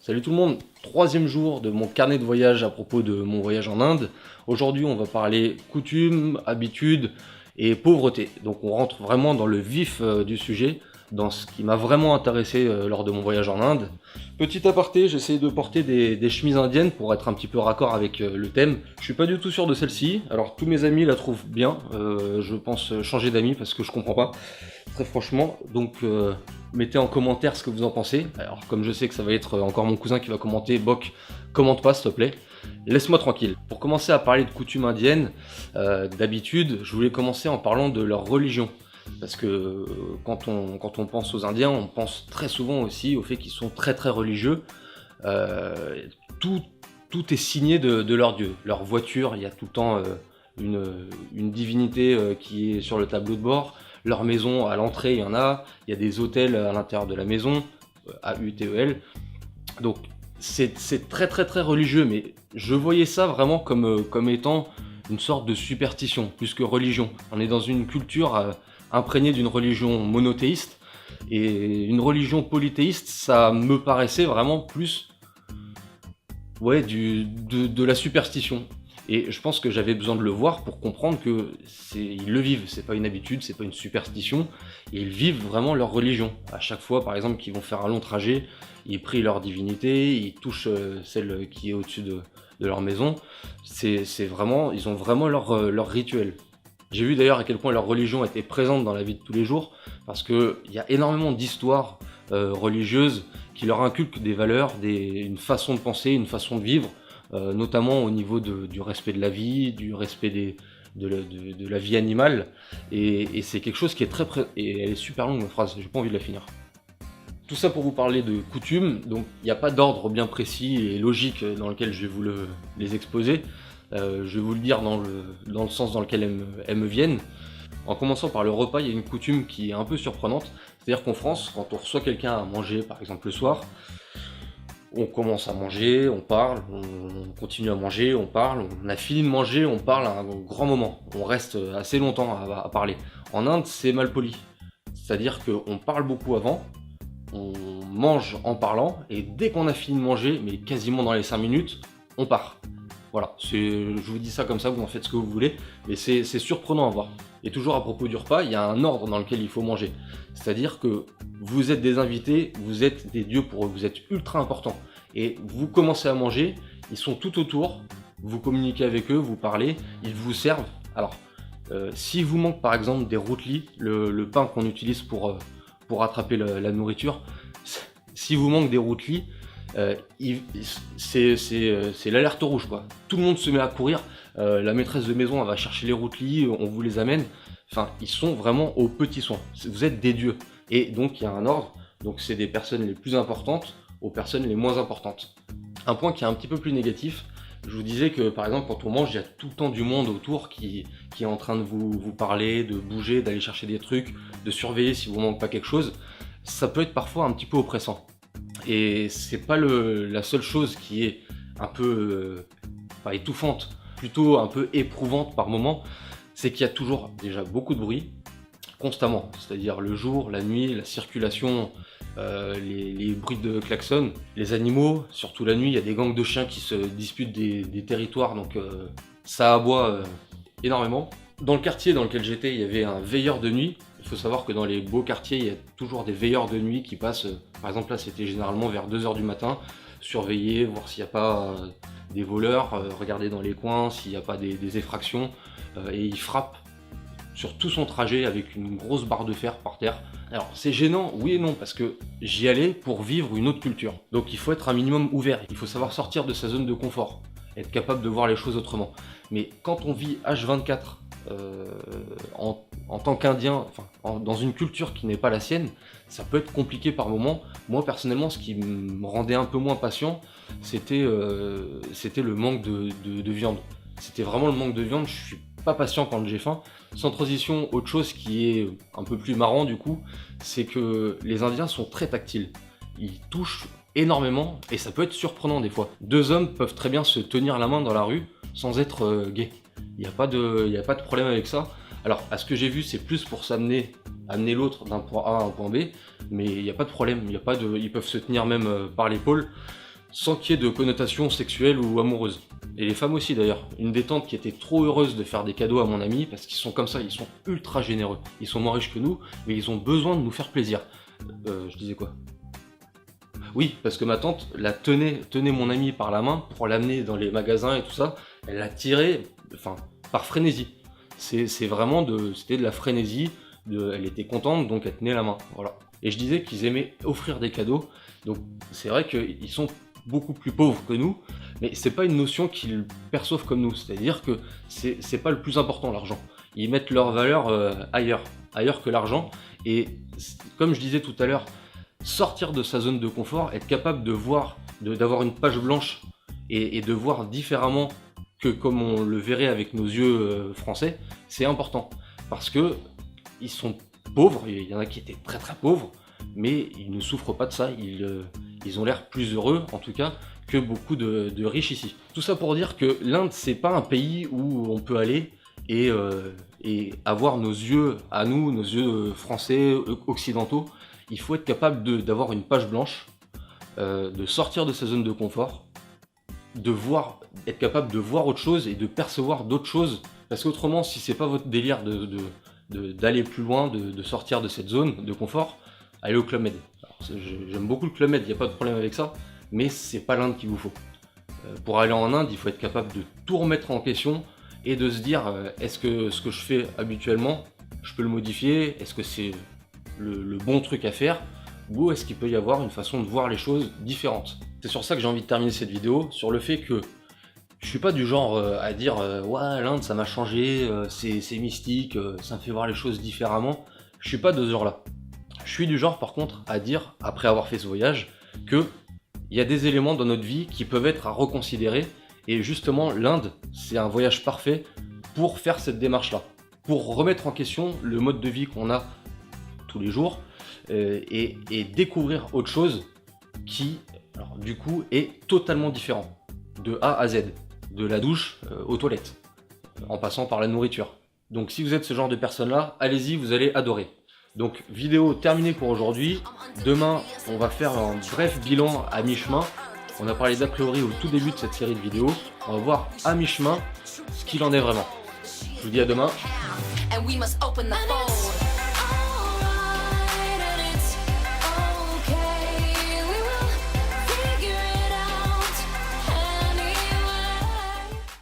Salut tout le monde, troisième jour de mon carnet de voyage à propos de mon voyage en Inde. Aujourd'hui on va parler coutumes, habitudes et pauvreté. Donc on rentre vraiment dans le vif du sujet, dans ce qui m'a vraiment intéressé lors de mon voyage en Inde. Petit aparté, j'essaie de porter des chemises indiennes pour être un petit peu raccord avec le thème. Je suis pas du tout sûr de celle-ci, alors tous mes amis la trouvent bien. Je pense changer d'amis parce que je comprends pas, très franchement. Donc mettez en commentaire ce que vous en pensez. Alors comme je sais que ça va être encore mon cousin qui va commenter, Bok, commente pas s'il te plaît. Laisse-moi tranquille. Pour commencer à parler de coutumes indiennes, d'habitude, je voulais commencer en parlant de leur religion. Parce que quand on pense aux Indiens, on pense très souvent aussi au fait qu'ils sont très très religieux. Tout est signé de leur dieu. Leur voiture, il y a tout le temps une divinité qui est sur le tableau de bord. Leur maison, à l'entrée, il y en a. Il y a des hôtels à l'intérieur de la maison, A-U-T-E-L. Donc c'est très très très religieux, mais je voyais ça vraiment comme étant une sorte de superstition, plus que religion. On est dans une culture imprégnée d'une religion monothéiste, et une religion polythéiste, ça me paraissait vraiment plus de la superstition. Et je pense que j'avais besoin de le voir pour comprendre que ils le vivent, c'est pas une habitude, c'est pas une superstition, et ils vivent vraiment leur religion. À chaque fois, par exemple, qu'ils vont faire un long trajet, ils prient leur divinité, ils touchent celle qui est au-dessus de leur maison. C'est vraiment, ils ont vraiment leur rituel. J'ai vu d'ailleurs à quel point leur religion était présente dans la vie de tous les jours, parce qu'il y a énormément d'histoires religieuses qui leur inculquent des valeurs, une façon de penser, une façon de vivre, notamment au niveau du respect de la vie, du respect de la vie animale, et c'est quelque chose qui est et elle est super longue ma phrase, j'ai pas envie de la finir. Tout ça pour vous parler de coutumes, donc il n'y a pas d'ordre bien précis et logique dans lequel je vais vous les exposer. Je vais vous le dire dans le sens dans lequel elles me viennent. En commençant par le repas, il y a une coutume qui est un peu surprenante. C'est-à-dire qu'en France, quand on reçoit quelqu'un à manger, par exemple le soir, on commence à manger, on parle, on continue à manger, on parle, on a fini de manger, on parle à un grand moment. On reste assez longtemps à parler. En Inde, c'est mal poli. C'est-à-dire qu'on parle beaucoup avant, on mange en parlant, et dès qu'on a fini de manger, mais quasiment dans les 5 minutes, on part. Voilà, je vous dis ça comme ça, vous en faites ce que vous voulez, mais c'est surprenant à voir. Et toujours à propos du repas, il y a un ordre dans lequel il faut manger. C'est-à-dire que vous êtes des invités, vous êtes des dieux pour eux, vous êtes ultra importants. Et vous commencez à manger, ils sont tout autour, vous communiquez avec eux, vous parlez, ils vous servent. Alors, s'il vous manque par exemple des routlis, le pain qu'on utilise pour attraper la nourriture, s'il vous manque des routlis, c'est l'alerte rouge quoi. Tout le monde se met à courir, la maîtresse de maison elle va chercher les routlis, on vous les amène. Enfin, ils sont vraiment aux petits soins. Vous êtes des dieux. Et donc il y a un ordre, donc c'est des personnes les plus importantes aux personnes les moins importantes. Un point qui est un petit peu plus négatif, je vous disais que par exemple quand on mange, il y a tout le temps du monde autour qui est en train de vous parler, de bouger, d'aller chercher des trucs, de surveiller si vous manque pas quelque chose. Ça peut être parfois un petit peu oppressant. Et c'est pas la seule chose qui est un peu pas étouffante, plutôt un peu éprouvante par moment, c'est qu'il y a toujours déjà beaucoup de bruit, constamment, c'est-à-dire le jour, la nuit, la circulation, les bruits de klaxons, les animaux, surtout la nuit, il y a des gangs de chiens qui se disputent des territoires, donc ça aboie énormément. Dans le quartier dans lequel j'étais, il y avait un veilleur de nuit. Il faut savoir que dans les beaux quartiers, il y a toujours des veilleurs de nuit qui passent, par exemple là c'était généralement vers 2 h du matin, surveiller, voir s'il n'y a pas des voleurs, regarder dans les coins, s'il n'y a pas des effractions, et il frappe sur tout son trajet avec une grosse barre de fer par terre. Alors c'est gênant, oui et non, parce que j'y allais pour vivre une autre culture. Donc il faut être un minimum ouvert, il faut savoir sortir de sa zone de confort, être capable de voir les choses autrement. Mais quand on vit H24, en tant qu'Indien, enfin, dans une culture qui n'est pas la sienne, ça peut être compliqué par moments. Moi personnellement, ce qui me rendait un peu moins patient, c'était le manque de viande. C'était vraiment le manque de viande, je suis pas patient quand j'ai faim. Sans transition, autre chose qui est un peu plus marrant du coup, c'est que les Indiens sont très tactiles. Ils touchent énormément et ça peut être surprenant des fois. Deux hommes peuvent très bien se tenir la main dans la rue sans être gays. Il n'y a pas de problème avec ça. Alors, à ce que j'ai vu, c'est plus pour amener l'autre d'un point A à un point B, mais il n'y a pas de problème. Ils peuvent se tenir même par l'épaule. sans qu'il y ait de connotation sexuelle ou amoureuse. Et les femmes aussi d'ailleurs. Une des tantes qui était trop heureuse de faire des cadeaux à mon ami, parce qu'ils sont comme ça, ils sont ultra généreux. Ils sont moins riches que nous, mais ils ont besoin de nous faire plaisir. Je disais quoi? Oui, parce que ma tante tenait mon ami par la main pour l'amener dans les magasins et tout ça. Elle l'a tiré, enfin, par frénésie. C'était de la frénésie. Elle était contente, donc elle tenait la main. Voilà. Et je disais qu'ils aimaient offrir des cadeaux. Donc c'est vrai qu'ils sont beaucoup plus pauvres que nous, mais c'est pas une notion qu'ils perçoivent comme nous. C'est-à-dire que c'est pas le plus important, l'argent. Ils mettent leur valeur ailleurs que l'argent. Et comme je disais tout à l'heure, sortir de sa zone de confort, être capable de voir, d'avoir une page blanche et de voir différemment que comme on le verrait avec nos yeux français, c'est important. Parce que ils sont pauvres, il y en a qui étaient très très pauvres, mais ils ne souffrent pas de ça, ils ont l'air plus heureux en tout cas que beaucoup de riches ici. Tout ça pour dire que l'Inde, c'est pas un pays où on peut aller et avoir nos yeux à nous, nos yeux français, occidentaux. Il faut être capable d'avoir une page blanche, de sortir de sa zone de confort, être capable de voir autre chose et de percevoir d'autres choses. Parce qu'autrement, si c'est pas votre délire d'aller plus loin, de sortir de cette zone de confort, allez au Club Med. J'aime beaucoup le Club Med, il n'y a pas de problème avec ça, mais c'est pas l'Inde qu'il vous faut. Pour aller en Inde, il faut être capable de tout remettre en question et de se dire est-ce que ce que je fais habituellement, je peux le modifier? Est-ce que c'est le bon truc à faire? Ou est-ce qu'il peut y avoir une façon de voir les choses différentes? C'est sur ça que j'ai envie de terminer cette vidéo, sur le fait que je suis pas du genre à dire ouais, l'Inde ça m'a changé, c'est mystique, ça me fait voir les choses différemment. Je suis pas de ce genre-là. Je suis du genre par contre à dire, après avoir fait ce voyage, que il y a des éléments dans notre vie qui peuvent être à reconsidérer, et justement l'Inde c'est un voyage parfait pour faire cette démarche-là, pour remettre en question le mode de vie qu'on a tous les jours et découvrir autre chose qui, alors, du coup, est totalement différent de A à Z, de la douche aux toilettes, en passant par la nourriture. Donc si vous êtes ce genre de personne-là, allez-y, vous allez adorer. Donc vidéo terminée pour aujourd'hui. Demain, on va faire un bref bilan à mi-chemin. On a parlé d'a priori au tout début de cette série de vidéos. On va voir à mi-chemin ce qu'il en est vraiment. Je vous dis à demain.